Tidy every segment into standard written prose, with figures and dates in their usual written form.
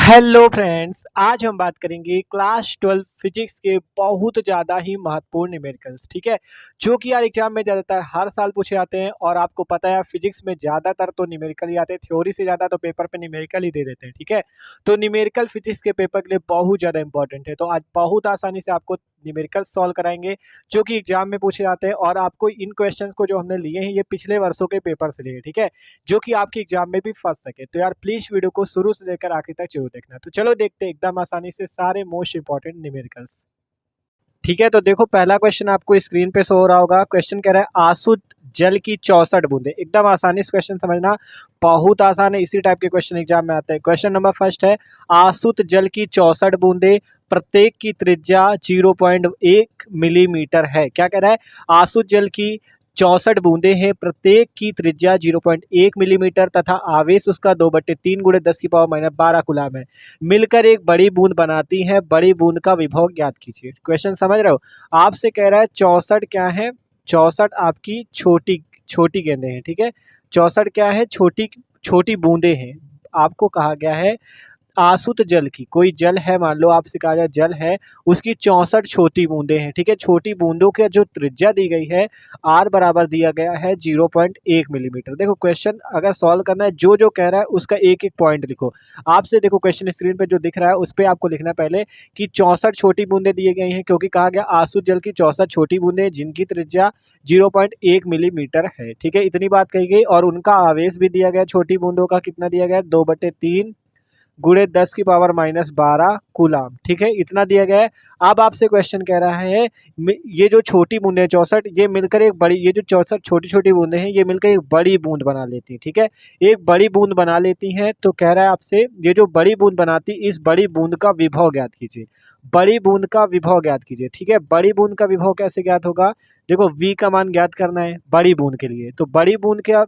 Hello friends, आज हम बात करेंगे क्लास 12 फिजिक्स के बहुत ज़्यादा ही महत्वपूर्ण न्यूमेरिकल्स। ठीक है, जो कि यार एग्जाम में ज़्यादातर हर साल पूछे जाते हैं और आपको पता है फिजिक्स में ज़्यादातर तो न्यूमेरिकल ही आते हैं, थ्योरी से ज़्यादा तो पेपर पे न्यूमेरिकल ही दे देते हैं। ठीक है, तो न्यूमेरिकल फिजिक्स के पेपर के लिए बहुत ज़्यादा इंपॉर्टेंट है। तो आज बहुत आसानी से आपको न्यूमेरिकल सॉल्व कराएंगे जो कि एग्जाम में पूछे जाते हैं, और आपको इन क्वेश्चंस को जो हमने लिए हैं ये पिछले वर्षों के पेपर से लिए हैं। ठीक है, जो कि आपके एग्जाम में भी फंस सके। तो यार प्लीज वीडियो को शुरू से लेकर आखिर तक जरूर देखना। तो चलो देखते हैं एकदम आसानी से सारे मोस्ट इंपॉर्टेंट न्यूमेरिकल्स। ठीक है, तो देखो पहला क्वेश्चन आपको स्क्रीन पे शो हो रहा होगा। क्वेश्चन कह रहा है आसुत जल की 64 बूंदे। एकदम आसानी से क्वेश्चन समझना, बहुत आसान है, इसी टाइप के क्वेश्चन एग्जाम में आते हैं। क्वेश्चन नंबर फर्स्ट है, आसुत जल की 64 बूंदे, प्रत्येक की त्रिज्या 0.1 मिलीमीटर है। क्या कह रहा है? आसुत जल की 64 बूंदे हैं, प्रत्येक की त्रिज्या 0.1 मिलीमीटर तथा आवेश उसका 2/3 गुणे 10⁻⁻12 कूलम है। मिलकर एक बड़ी बूंद बनाती है। बड़ी बूंद का विभव ज्ञात कीजिए। क्वेश्चन समझ रहे हो? आपसे कह रहा है 64 क्या है? 64 आपकी छोटी छोटी गेंदें हैं। ठीक है, 64 क्या है? छोटी छोटी बूंदे हैं। आपको कहा गया है आसुत जल की, कोई जल है, मान लो आपसे कहा जाए जल है, उसकी 64 छोटी बूंदे हैं। ठीक है, छोटी बूंदों की जो त्रिज्या दी गई है आर बराबर दिया गया है 0.1 मिलीमीटर। देखो क्वेश्चन अगर सॉल्व करना है, जो जो कह रहा है उसका एक एक पॉइंट लिखो। आपसे देखो क्वेश्चन स्क्रीन पे जो दिख रहा है उस पर आपको लिखना पहले कि 64 छोटी बूंदे दिए गई हैं, क्योंकि कहा गया आसुत जल की 64 छोटी बूंदे जिनकी त्रिज्या 0.1 मिलीमीटर है। ठीक है, इतनी बात कही गई, और उनका आवेश भी दिया गया छोटी बूंदों का, कितना दिया गया? 2/3 गुणे 10⁻12 कूलम। ठीक है, इतना दिया गया है। अब आपसे क्वेश्चन कह रहा है ये जो छोटी बूंदें 64, ये मिलकर एक बड़ी, ये जो 64 छोटी छोटी बूंदें हैं ये मिलकर एक बड़ी बूंद बना लेती हैं। ठीक है, एक बड़ी बूंद बना लेती हैं। तो कह रहा है आपसे ये जो बड़ी बूंद बनाती, इस बड़ी बूंद का विभव ज्ञात कीजिए। बड़ी बूंद का विभव ज्ञात कीजिए। ठीक है, बड़ी बूंद का विभव कैसे ज्ञात होगा? देखो v का मान ज्ञात करना है बड़ी बूंद के लिए, तो बड़ी बूंद के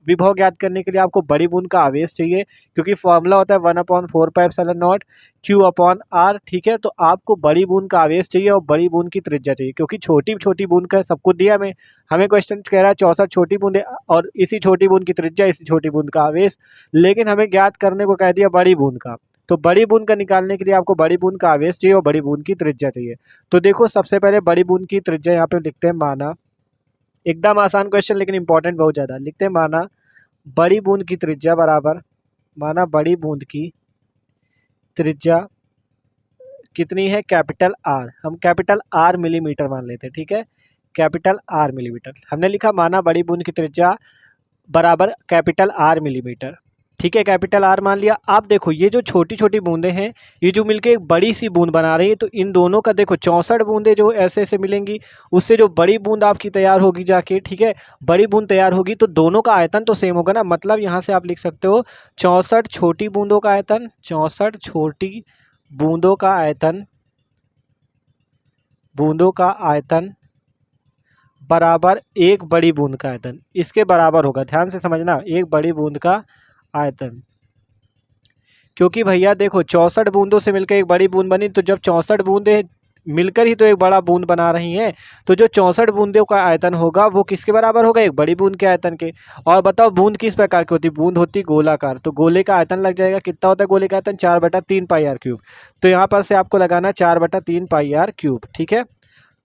विभव ज्ञात करने के लिए आपको बड़ी बूंद का आवेश चाहिए, क्योंकि फॉर्मूला होता है 1/4πε0 Q/r। ठीक है, तो आपको बड़ी बूंद का आवेश चाहिए और बड़ी बूंद की त्रिज्या चाहिए, क्योंकि छोटी छोटी बूंद का सब कुछ दिया हमें क्वेश्चन कह रहा है 64 छोटी बूंदे और इसी छोटी बूंद की त्रिज्या, इसी छोटी बूंद का आवेश, लेकिन हमें ज्ञात करने को कह दिया बड़ी बूंद का। तो बड़ी बूंद का निकालने के लिए आपको बड़ी बूंद का आवेश चाहिए और बड़ी बूंद की त्रिज्या चाहिए। तो देखो सबसे पहले बड़ी बूंद की त्रिज्या यहाँ पे लिखते हैं, माना, एकदम आसान क्वेश्चन लेकिन इंपॉर्टेंट बहुत ज़्यादा। लिखते हैं माना बड़ी बूंद की त्रिज्या बराबर, माना बड़ी बूंद की त्रिज्या कितनी है? Capital R. हम कैपिटल आर मिलीमीटर मान लेते हैं। ठीक है, कैपिटल आर मिलीमीटर हमने लिखा। माना बड़ी बूंद की त्रिज्या बराबर कैपिटल आर मिलीमीटर। ठीक है, कैपिटल आर मान लिया। आप देखो ये जो छोटी छोटी बूंदें हैं ये जो मिलके एक बड़ी सी बूंद बना रही है, तो इन दोनों का देखो 64 बूंदें जो ऐसे ऐसे मिलेंगी, उससे जो बड़ी बूंद आपकी तैयार होगी जाके, ठीक है, बड़ी बूंद तैयार होगी, तो दोनों का आयतन तो सेम होगा ना। मतलब यहाँ से आप लिख सकते हो 64 छोटी बूंदों का आयतन, 64 छोटी बूंदों का आयतन, बूंदों का आयतन बराबर एक बड़ी बूंद का आयतन, इसके बराबर होगा। ध्यान से समझना, एक बड़ी बूंद का आयतन, क्योंकि भैया देखो 64 बूंदों से मिलकर एक बड़ी बूंद बनी, तो जब 64 बूंदें मिलकर ही तो एक बड़ा बूंद बना रही हैं, तो जो 64 बूंदों का आयतन होगा वो किसके बराबर होगा? एक बड़ी बूंद के आयतन के। और बताओ बूंद किस प्रकार की होती है? बूंद होती गोलाकार, तो गोले का आयतन लग जाएगा। कितना होता है गोले का आयतन? 4/3πr³। तो यहाँ पर से आपको लगाना 4/3πr³। ठीक है,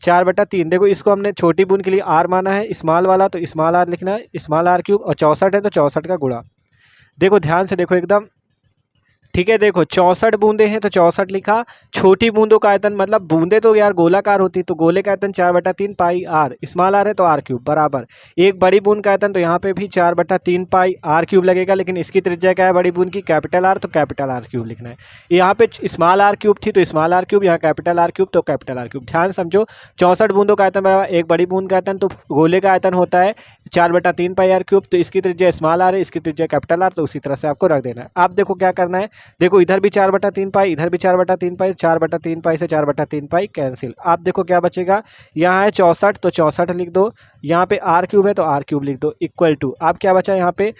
4/3। देखो इसको हमने छोटी बूंद के लिए आर माना है, स्मॉल वाला, तो स्मॉल आर लिखना है, स्मॉल r³, और 64 है तो 64 का गुणा। देखो ध्यान से देखो एकदम, ठीक है, देखो 64 बूंदे हैं तो 64 लिखा। छोटी बूंदों का आयतन, मतलब बूंदे तो यार गोलाकार होती, तो गोले का आयतन 4/3πr, स्मॉल आर है तो r³ बराबर एक बड़ी बूंद का आयतन, तो यहाँ पे भी 4/3πr³ लगेगा, लेकिन इसकी त्रिज्या क्या है बड़ी बूंद की? कैपिटल आर, तो कैपिटल r³ लिखना है। यहाँ पे स्मॉल r³ थी तो स्मॉल r³, यहाँ कैपिटल r³ तो कैपिटल r³। ध्यान समझो, 64 बूंदों का आयतन बराबर एक बड़ी बूंद का आयतन, तो गोले का आयतन होता है 4/3πr³, तो इसकी त्रिज्या स्मॉल आर है, इसकी त्रिज्या कैपिटल आर, तो उसी तरह से आपको रख देना है। आप देखो क्या करना है, देखो इधर भी 4/3π, इधर भी 4/3π, 4/3π से 4/3π कैंसिल। आप देखो क्या बचेगा, यहाँ है 64 तो 64 लिख दो, यहाँ पे r³ है तो r³ लिख दो, इक्वल टू, आप क्या बचा यहाँ पे?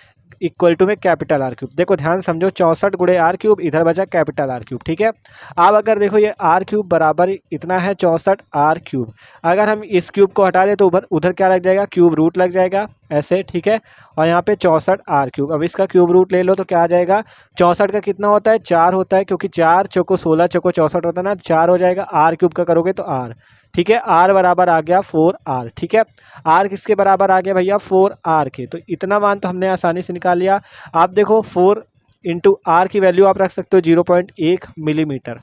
इक्वल टू में कैपिटल r³। देखो ध्यान समझो, 64 गुणे r³, इधर बचा कैपिटल r³। ठीक है, अब अगर देखो ये r³ बराबर इतना है 64 r³, अगर हम इस क्यूब को हटा दें तो उधर क्या लग जाएगा? क्यूब रूट लग जाएगा। ऐसे, ठीक है। और यहाँ पे 64 आर क्यूब। अब इसका क्यूब रूट ले लो तो क्या आ जाएगा, 64 का कितना होता है, 4 होता है, क्योंकि 4 चौको 16 चौको 64 होता है ना, 4 हो जाएगा। आर क्यूब का करोगे तो आर, ठीक है। आर बराबर आ गया 4R, ठीक है। आर किसके बराबर आ गया भैया, 4R के। तो इतना मान तो हमने आसानी से निकाल लिया। आप देखो 4 इंटू आर की वैल्यू आप रख सकते हो 0.1 मिलीमीटर,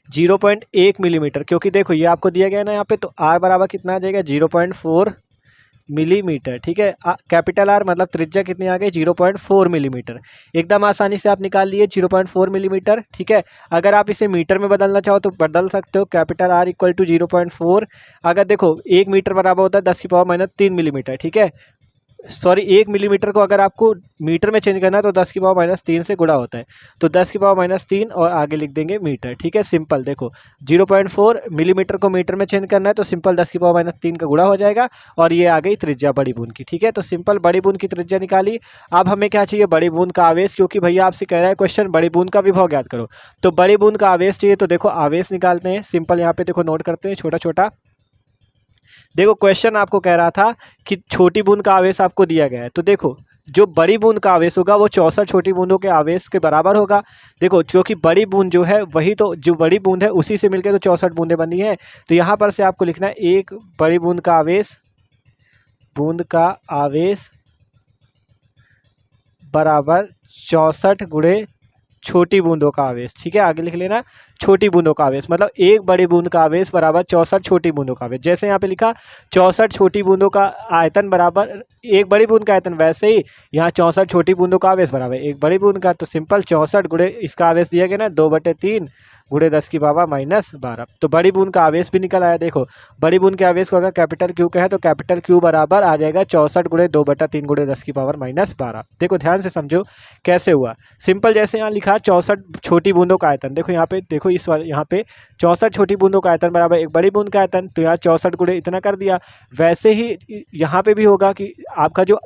0.1 मिलीमीटर, क्योंकि देखो ये आपको दिया गया है ना यहाँ पे, तो आर बराबर कितना आ जाएगा 0.4 मिलीमीटर, ठीक है। कैपिटल आर मतलब त्रिज्या कितनी आ गई 0.4 मिलीमीटर। एकदम आसानी से आप निकाल लिए 0.4 मिलीमीटर, ठीक है। अगर आप इसे मीटर में बदलना चाहो तो बदल सकते हो, कैपिटल आर इक्वल टू 0.4। अगर देखो 1 मीटर बराबर होता है 10⁻³ मिलीमीटर, ठीक है। सॉरी, 1 मिलीमीटर को अगर आपको मीटर में चेंज करना है तो 10⁻³ से गुणा होता है, तो 10⁻³ और आगे लिख देंगे मीटर, ठीक है। सिंपल देखो 0.4 मिलीमीटर को मीटर में चेंज करना है तो सिंपल 10⁻³ का गुणा हो जाएगा, और ये आ गई त्रिज्या बड़ी बूंद की, ठीक है। तो सिंपल बड़ी बूंद की त्रिज्या निकाली। अब हमें क्या चाहिए, बड़ी बूंद का आवेश, क्योंकि भैया आपसे कह रहा है क्वेश्चन बड़ी बूंद का विभव ज्ञात करो, तो बड़ी बूंद का आवेश चाहिए। तो देखो आवेश निकालते हैं, सिंपल यहाँ पे देखो नोट करते हैं छोटा छोटा। देखो क्वेश्चन आपको कह रहा था कि छोटी बूंद का आवेश आपको दिया गया है, तो देखो जो बड़ी बूंद का आवेश होगा वो 64 छोटी बूंदों के आवेश के बराबर होगा। देखो क्योंकि बड़ी बूंद जो है वही तो, जो बड़ी बूंद है उसी से मिलकर तो 64 बूंदें बनी हैं। तो यहाँ पर से आपको लिखना है एक बड़ी बूंद का आवेश बराबर 64 गुणे छोटी बूंदों का आवेश, ठीक है। आगे लिख लेना छोटी बूंदों का आवेश, मतलब एक बड़ी बूंद का आवेश बराबर 64 छोटी बूंदों का आवेश। जैसे यहाँ पे लिखा 64 छोटी बूंदों का आयतन बराबर एक बड़ी बूंद का आयतन, वैसे ही यहाँ 64 छोटी बूंदों का आवेश बराबर एक बड़ी बूंद का। तो सिंपल 64 गुणे इसका आवेश दिया गया ना 2/3 गुणे 10⁻⁻12। तो बड़ी बूंद का आवेश भी निकल आया। देखो बड़ी बूंद के आवेश को अगर कैपिटल क्यू का है तो कैपिटल क्यू बराबर आ जाएगा 64 गुणे 2/3 गुणे 10⁻⁻12। देखो ध्यान से समझो कैसे हुआ। सिंपल जैसे यहाँ लिखा 64 छोटी बूंदों का आयतन, देखो यहाँ पे देखो इस वाले यहाँ पे 64 छोटी बूंदों का आयतन बराबर एक बड़ी बूंद का आयतन, तो यहाँ 64 गुणे इतना कर दिया। वैसे ही यहाँ पे भी होगा कि आपका जो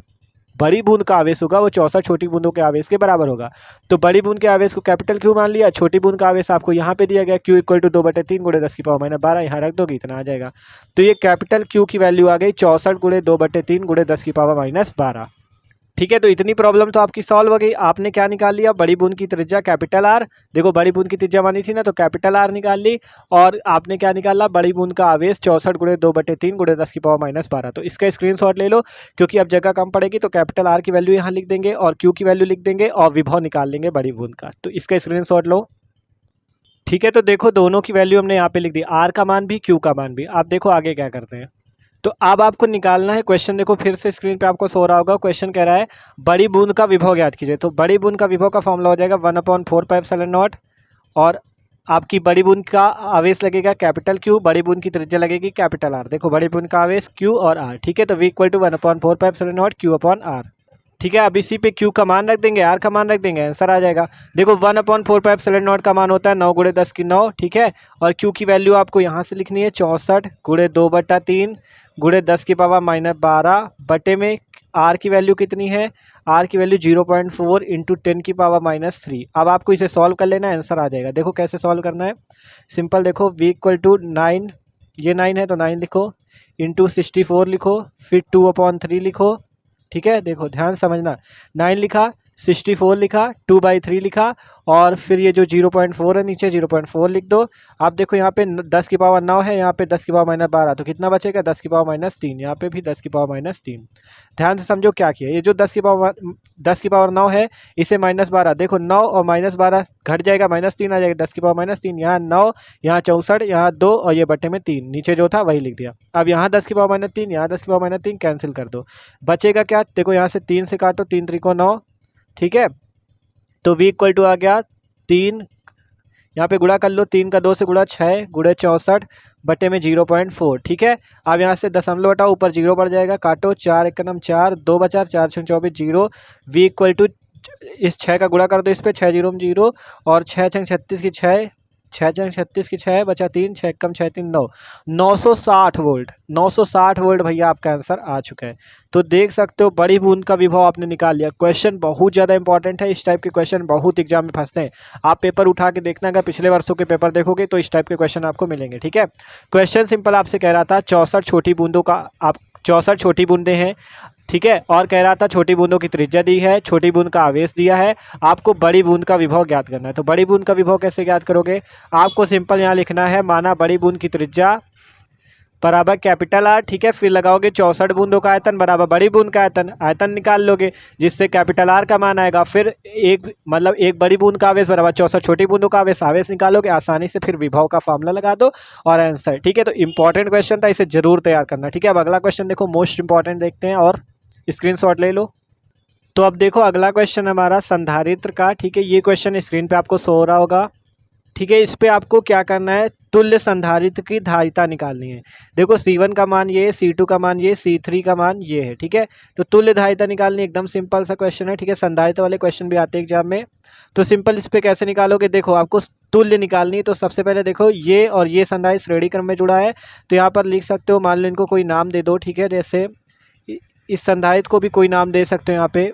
बड़ी बूंद का आवेश होगा वो 64 छोटी बूंदों के आवेश के बराबर होगा। तो बड़ी बूंद के आवेश को कैपिटल क्यू मान लिया, छोटी बूंद का आवेश आपको यहाँ पे दिया गया क्यू इक्वल टू 2/3 गुणे 10⁻⁻12, यहाँ रख दोगे इतना आ जाएगा। तो ये कैपिटल क्यू की वैल्यू आ गई 64 गुणे 2/3 गुणे 10⁻⁻12, ठीक है। तो इतनी प्रॉब्लम तो आपकी सॉल्व हो गई। आपने क्या निकाल लिया, बड़ी बूंद की त्रिज्या कैपिटल आर। देखो बड़ी बूंद की त्रिज्या मानी थी ना, तो कैपिटल आर निकाल ली। और आपने क्या निकाला, बड़ी बूंद का आवेश 64 गुणे 2/3 गुणे 10⁻⁻12। तो इसका स्क्रीनशॉट ले लो, क्योंकि अब जगह कम पड़ेगी। तो कैपिटल आर की वैल्यू यहाँ लिख देंगे और क्यू की वैल्यू लिख देंगे और विभव निकाल लेंगे बड़ी बूंद का। तो इसका स्क्रीनशॉट लो, ठीक है। तो देखो दोनों की वैल्यू हमने यहाँ पे लिख दी, आर का मान भी क्यू का मान भी। आप देखो आगे क्या करते हैं। तो अब आपको निकालना है क्वेश्चन, देखो फिर से स्क्रीन पे आपको सो रहा होगा। क्वेश्चन कह रहा है बड़ी बूंद का विभव ज्ञात कीजिए। तो बड़ी बूंद का विभव का फॉर्मूला हो जाएगा 1/4πε0, और आपकी बड़ी बूंद का आवेश लगेगा कैपिटल क्यू, बड़ी बूंद की त्रिज्या लगेगी कैपिटल आर। देखो बड़ी बूंद का आवेश क्यू और आर, ठीक है। तो V इक्वल टू 1/4πε0 Q/R, ठीक है। अब इसी पे Q का मान रख देंगे, R का मान रख देंगे, आंसर आ जाएगा। देखो 1/4πε0 का मान होता है 9 गुणे 10 की 9, ठीक है। और Q की वैल्यू आपको यहाँ से लिखनी है 64 गुणे 2/3 गुणे 10⁻⁻12 बटे में R की वैल्यू कितनी है, R की वैल्यू 0.4 इंटू 10⁻⁻3। अब आपको इसे सॉल्व कर लेना है, आंसर आ जाएगा। देखो कैसे सॉल्व करना है, सिंपल देखो V इक्वल टू 9, ये 9 है तो 9 लिखो, इंटू 64 लिखो, फिर 2/3 लिखो, ठीक है। देखो ध्यान समझना, 9 लिखा, 64 लिखा, 2/3 लिखा, और फिर ये जो 0.4 है नीचे 0.4 लिख दो। आप देखो यहाँ पे 10⁻9 है, यहाँ पे 10⁻⁻12, तो कितना बचेगा 10⁻−3, यहाँ पे भी 10⁻−3। ध्यान से समझो क्या किया, ये जो 10⁻9 है इसे -12, देखो 9 और -12 घट जाएगा, -3 आ जाएगा, 10⁻−3, यहाँ 9, यहाँ 64, यहाँ 2 और ये बटे में 3, नीचे जो था वही लिख दिया। अब यहाँ 10⁻−3, यहाँ 10⁻−3 कैंसिल कर दो, बचेगा क्या, देखो यहाँ से 3 से काटो, 3 त्रिको 9, ठीक है। तो V इक्वल टू आ गया 3, यहाँ पे गुणा कर लो, 3 का 2 से गुणा 6 गुणे 64 बटे में 0.4, ठीक है। अब यहाँ से दशमलव हटाओ, ऊपर 0 बढ़ जाएगा, काटो, 4 एकम 4, 2 बचा, 4 6 24 0। V इक्वल टू इस 6 का गुणा कर दो इस पर, 6 0 0, और 6 6 36 की 6, 6 6 36 की 6 बचा 3, 6 कम 6 3 9, 960 वोल्ट, 960 वोल्ट भैया आपका आंसर आ चुका है। तो देख सकते हो बड़ी बूंद का विभव आपने निकाल लिया। क्वेश्चन बहुत ज़्यादा इंपॉर्टेंट है, इस टाइप के क्वेश्चन बहुत एग्जाम में फंसते हैं। आप पेपर उठा के देखना, अगर पिछले वर्षों के पेपर देखोगे तो इस टाइप के क्वेश्चन आपको मिलेंगे, ठीक है। क्वेश्चन सिंपल आपसे कह रहा था 64 छोटी बूंदों का आप 64 छोटी बूंदें हैं, ठीक है। और कह रहा था छोटी बूंदों की त्रिज्या दी है, छोटी बूंद का आवेश दिया है, आपको बड़ी बूंद का विभव ज्ञात करना है। तो बड़ी बूंद का विभव कैसे ज्ञात करोगे, आपको सिंपल यहाँ लिखना है, माना बड़ी बूंद की त्रिज्या बराबर कैपिटल आर, ठीक है। फिर लगाओगे 64 बूंदों का आयतन बराबर बड़ी बूंद का आयतन, आयतन निकाल लोगे जिससे कैपिटल आर का मान आएगा। फिर एक बड़ी बूंद का आवेश बराबर 64 छोटी बूंदों का आवेश, आवेश निकालोगे आसानी से, फिर विभव का फॉर्मूला लगा दो और आंसर, ठीक है। तो इंपॉर्टेंट क्वेश्चन था, इसे जरूर तैयार करना, ठीक है। अब अगला क्वेश्चन देखो, मोस्ट इंपॉर्टेंट देखते हैं और स्क्रीनशॉट ले लो। तो अब देखो अगला क्वेश्चन हमारा संधारित्र का, ठीक है। ये क्वेश्चन स्क्रीन पे आपको शो हो रहा होगा, ठीक है। इस पे आपको क्या करना है, तुल्य संधारित्र की धारिता निकालनी है। देखो C1 का मान ये, C2 का मान ये, C3 का मान ये है, ठीक है। तो तुल्य धारिता निकालनी, एकदम सिंपल सा क्वेश्चन है, ठीक है। संधारित्र वाले क्वेश्चन भी आते हैं एग्जाम में। तो सिंपल इस पे कैसे निकालोगे, देखो आपको तुल्य निकालनी है। तो सबसे पहले देखो ये और ये संधारित्र श्रेणी क्रम में जुड़ा है, तो यहाँ पर लिख सकते हो, मान लो इनको कोई नाम दे दो, ठीक है। जैसे इस संधारित्र को भी कोई नाम दे सकते हो यहाँ पे,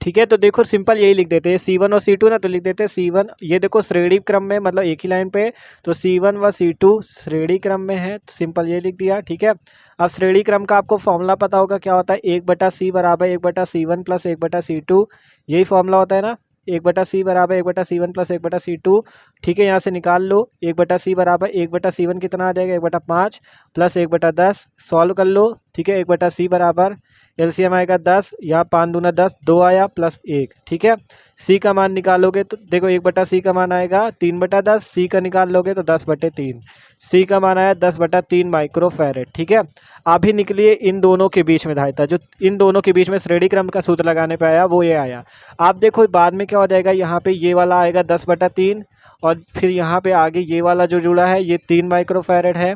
ठीक है। तो देखो सिंपल यही लिख देते हैं, C1 और C2 ना, तो लिख देते हैं C1, ये देखो श्रेणी क्रम में, मतलब एक ही लाइन पे, तो C1 व C2 श्रेणी क्रम में है, तो सिंपल ये लिख दिया, ठीक है। अब श्रेणी क्रम का आपको फॉर्मूला पता होगा, क्या होता है, 1/C बराबर 1/C1 प्लस 1/C2, यही फॉर्मूला होता है ना, 1/C बराबर 1/C1 प्लस 1/C2, ठीक है। यहाँ से निकाल लो, 1/C बराबर 1/C1 कितना आ जाएगा, 1/5 प्लस 1/10, सॉल्व कर लो, ठीक है। 1/C बराबर एलसीएम आएगा 10, यहाँ 5 दूना 10, 2 आया प्लस 1, ठीक है। सी का मान निकालोगे तो देखो 1/C का मान आएगा 3/10, सी का निकाल लोगे तो 10/3, सी का मान आया 10/3 माइक्रोफैरेड, ठीक है। अभी निकलिए इन दोनों के बीच में धारिता, जो इन दोनों के बीच में श्रेणी क्रम का सूत्र लगाने पे आया वो ये आया। आप देखो बाद में क्या हो जाएगा, यहाँ पे ये वाला आएगा 10/3 और फिर यहाँ पे आगे ये वाला जो जुड़ा है ये 3 माइक्रोफैरेड है,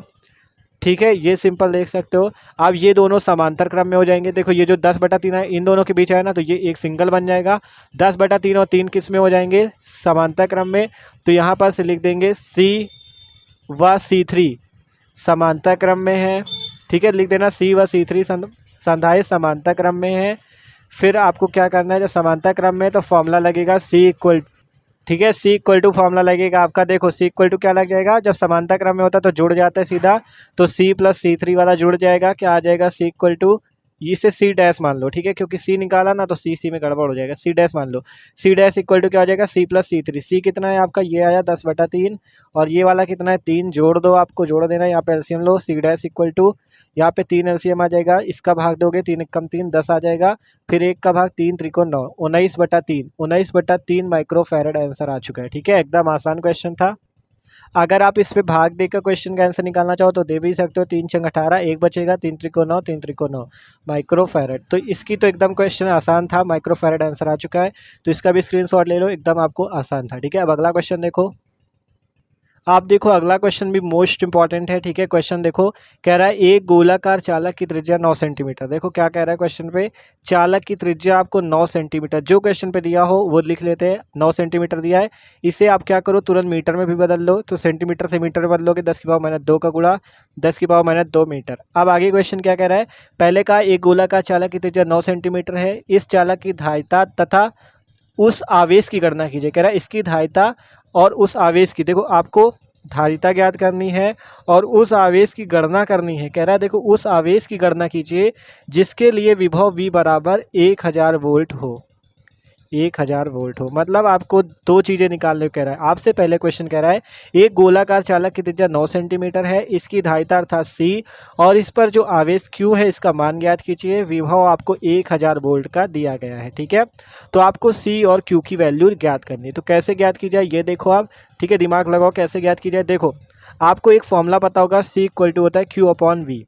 ठीक है। ये सिंपल देख सकते हो। अब ये दोनों समांतर क्रम में हो जाएंगे, देखो ये जो 10/3 है इन दोनों के बीच है ना, तो ये एक सिंगल बन जाएगा। 10/3 और 3 किस में हो जाएंगे, समांतर क्रम में, तो यहाँ पर से लिख देंगे C व C3 समांतर क्रम में है, ठीक है। लिख देना C व C3 संधारित्र समांतर क्रम में है। फिर आपको क्या करना है, जब समांतर क्रम में तो फॉर्मूला लगेगा C इक्वल, ठीक है। C इक्वल टू फॉर्मूला लगेगा आपका, देखो C इक्वल टू क्या लग जाएगा, जब समांतर क्रम में होता है तो जुड़ जाता है सीधा, तो C प्लस C3 वाला जुड़ जाएगा, क्या आ जाएगा, C इक्वल टू, इसे C डैश मान लो, ठीक है, क्योंकि C निकाला ना तो C में गड़बड़ हो जाएगा, C डैश मान लो। C डैश इक्वल टू क्या हो जाएगा, C प्लस C3, C कितना है आपका, ये आया 10/3 और ये वाला कितना है 3, जोड़ दो, आपको जोड़ देना है, यहाँ पे एलसीएम लो, C डैश इक्वल टू, यहाँ पे 3 एलसीएम आ जाएगा, इसका भाग दोगे 3 एकम 3 10 आ जाएगा, फिर 1 का भाग 3 त्रिकोण 9, 19/3 माइक्रोफैरेड आंसर आ चुका है, ठीक है। एकदम आसान क्वेश्चन था। अगर आप इस पे भाग देकर क्वेश्चन का आंसर निकालना चाहो तो दे भी सकते हो, 3 छंग 18, 1 बचेगा, 3 त्रिकोण 9, 3 त्रिकोण 9 माइक्रोफैरेड। तो इसकी तो एकदम क्वेश्चन आसान था, माइक्रोफैरेड आंसर आ चुका है, तो इसका भी स्क्रीनशॉट ले लो, एकदम आपको आसान था, ठीक है। अब अगला क्वेश्चन देखो, आप देखो अगला क्वेश्चन भी मोस्ट इंपॉर्टेंट है, ठीक है। क्वेश्चन देखो, कह रहा है एक गोलाकार चालक की त्रिज्या 9 सेंटीमीटर, देखो क्या कह रहा है क्वेश्चन पे, चालक की त्रिज्या आपको 9 सेंटीमीटर, जो क्वेश्चन पे दिया हो वो लिख लेते हैं, 9 सेंटीमीटर दिया है, इसे आप क्या करो तुरंत मीटर में भी बदल लो, तो सेंटीमीटर से मीटर में बदलोगे 10⁻⁻2 का गुणा 10⁻⁻2 मीटर। अब आगे क्वेश्चन क्या कह रहा है, पहले का एक गोलाकार चालक की त्रिज्या 9 सेंटीमीटर है, इस चालक की धारिता तथा उस आवेश की गणना कीजिए, कह रहा है इसकी धारिता और उस आवेश की, देखो आपको धारिता ज्ञात करनी है और उस आवेश की गणना करनी है, कह रहा है देखो उस आवेश की गणना कीजिए जिसके लिए विभव V बराबर 1000 वोल्ट हो, 1000 वोल्ट हो। मतलब आपको दो चीज़ें निकालने को कह रहा है आपसे। पहले क्वेश्चन कह रहा है एक गोलाकार चालक की त्रिज्या 9 सेंटीमीटर है, इसकी धारिता अर्थात C और इस पर जो आवेश Q है इसका मान ज्ञात कीजिए, विभव आपको 1000 वोल्ट का दिया गया है, ठीक है। तो आपको C और Q की वैल्यू ज्ञात करनी है, तो कैसे ज्ञात की जाए ये देखो आप, ठीक है, दिमाग लगाओ कैसे ज्ञात की जाए। देखो आपको एक फॉर्मूला पता होगा, C इक्वल टू होता है Q/V,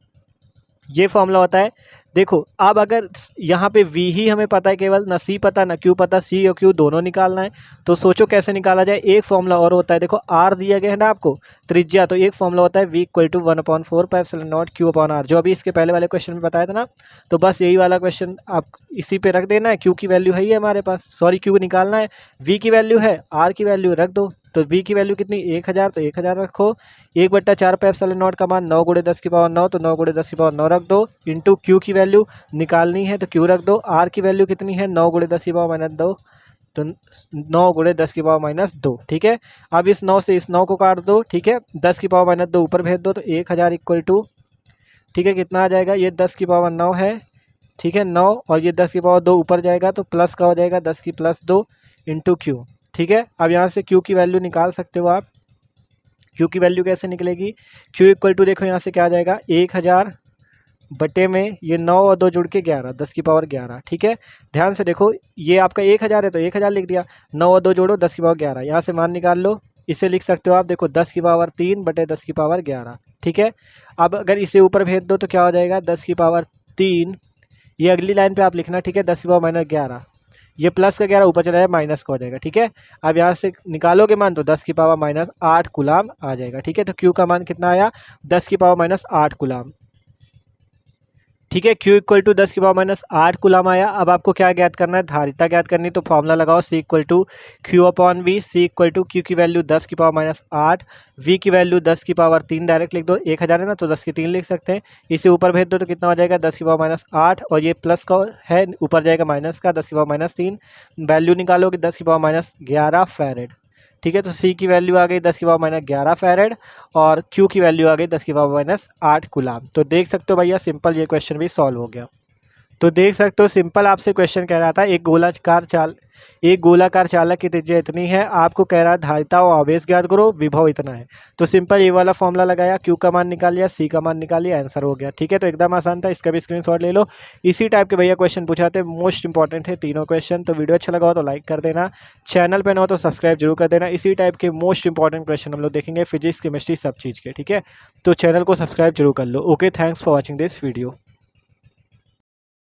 ये फॉर्मूला होता है। देखो अब अगर यहाँ पे V ही हमें पता है केवल, ना C पता ना Q पता, C और Q दोनों निकालना है, तो सोचो कैसे निकाला जाए। एक फॉर्मूला और होता है, देखो R दिया गया है ना आपको त्रिज्या, तो एक फॉर्मूला होता है V इक्वल टू 1/4πε0 Q/R, जो अभी इसके पहले वाले क्वेश्चन में बताया था ना, तो बस यही वाला क्वेश्चन आप इसी पे रख देना है। Q की वैल्यू है ही हमारे पास, सॉरी Q निकालना है, V की वैल्यू है, R की वैल्यू रख दो, तो V की वैल्यू कितनी 1000, तो 1000 रखो, 1/4πε0 का मान 9 × 10⁹, तो 9 × 10⁹ रख दो, इंटू Q की वैल्यू निकालनी है तो Q रख दो, R की वैल्यू कितनी है 9 × 10⁻², तो 9 × 10⁻², ठीक है। अब इस 9 से इस 9 को काट दो, ठीक है, 10⁻² ऊपर भेज दो, तो 1000 इक्वल टू ठीक है, कितना आ जाएगा, ये 10 की पावर 9 है, ठीक है 9, और ये 10 की पावर 2 ऊपर जाएगा तो प्लस का हो जाएगा 10 की प्लस 2 इंटू क्यू। ठीक है, अब यहाँ से क्यू की वैल्यू निकाल सकते हो आप। क्यू की वैल्यू कैसे निकलेगी, क्यू इक्वल टू देखो यहाँ से क्या आ जाएगा 1000 बटे में ये 9 और 2 जुड़ के 11, 10 की पावर 11। ठीक है, ध्यान से देखो, ये आपका 1000 है तो 1000 लिख दिया, 9 और 2 जोड़ो 10 की पावर 11, यहाँ से मान निकाल लो। इसे लिख सकते हो आप, देखो 10 की पावर 3 बटे 10 की पावर 11। ठीक है, अब अगर इसे ऊपर भेज दो तो क्या हो जाएगा 10 की पावर 3, ये अगली लाइन पे आप लिखना, ठीक है 10 की पावर माइनस 11, ये प्लस का 11 ऊपर चला जाएगा माइनस का हो जाएगा। ठीक है, अब यहाँ से निकालोगे मान तो 10 की पावर माइनस 8 कूलाम आ जाएगा। ठीक है, तो क्यू का मान कितना आया 10 की पावर माइनस 8 कूलाम। ठीक है, Q इक्वल टू 10 की पावर माइनस 8 कूलाम आया। अब आपको क्या ज्ञात करना है, धारिता ज्ञात करनी, तो फॉर्मूला लगाओ C equal to Q upon V. C equal to Q की वैल्यू 10 की पावर माइनस 8, V की वैल्यू 10 की पावर 3 डायरेक्ट लिख दो, 1000 है ना तो 10 की 3 लिख सकते हैं, इसे ऊपर भेज दो तो कितना हो जाएगा 10 की पावर माइनस 8, और ये प्लस का है ऊपर जाएगा माइनस का 10 की पावर माइनस 3, वैल्यू निकालोगे 10 की पावर माइनस 11 फैरेड। ठीक है, तो C की वैल्यू आ गई 10 की पावर माइनस 11 फैरेड, और Q की वैल्यू आ गई 10 की पावर माइनस 8 कूलाम। तो देख सकते हो भैया सिंपल ये क्वेश्चन भी सॉल्व हो गया। तो देख सकते हो सिंपल आपसे क्वेश्चन कह रहा था एक गोलाकार चालक की त्रिज्या इतनी है, आपको कह रहा है धारिता और आवेश ज्ञात करो, विभव इतना है। तो सिंपल ये वाला फॉर्मूला लगाया, क्यू का मान निकाल लिया, सी का मान निकाल लिया, आंसर हो गया। ठीक है, तो एकदम आसान था, इसका भी स्क्रीनशॉट ले लो। इसी टाइप के भैया क्वेश्चन पूछाते, मोस्ट इंपॉर्टेंट है तीनों क्वेश्चन। तो वीडियो अच्छा लगा हो तो लाइक कर देना, चैनल पर ना हो तो सब्सक्राइब जरूर कर देना। इसी टाइप के मोस्ट इंपॉर्टेंट क्वेश्चन हम लोग देखेंगे, फिजिक्स केमिस्ट्री सब चीज़ के। ठीक है, तो चैनल को सब्सक्राइब जरूर कर लो। Okay, thanks for watching this video.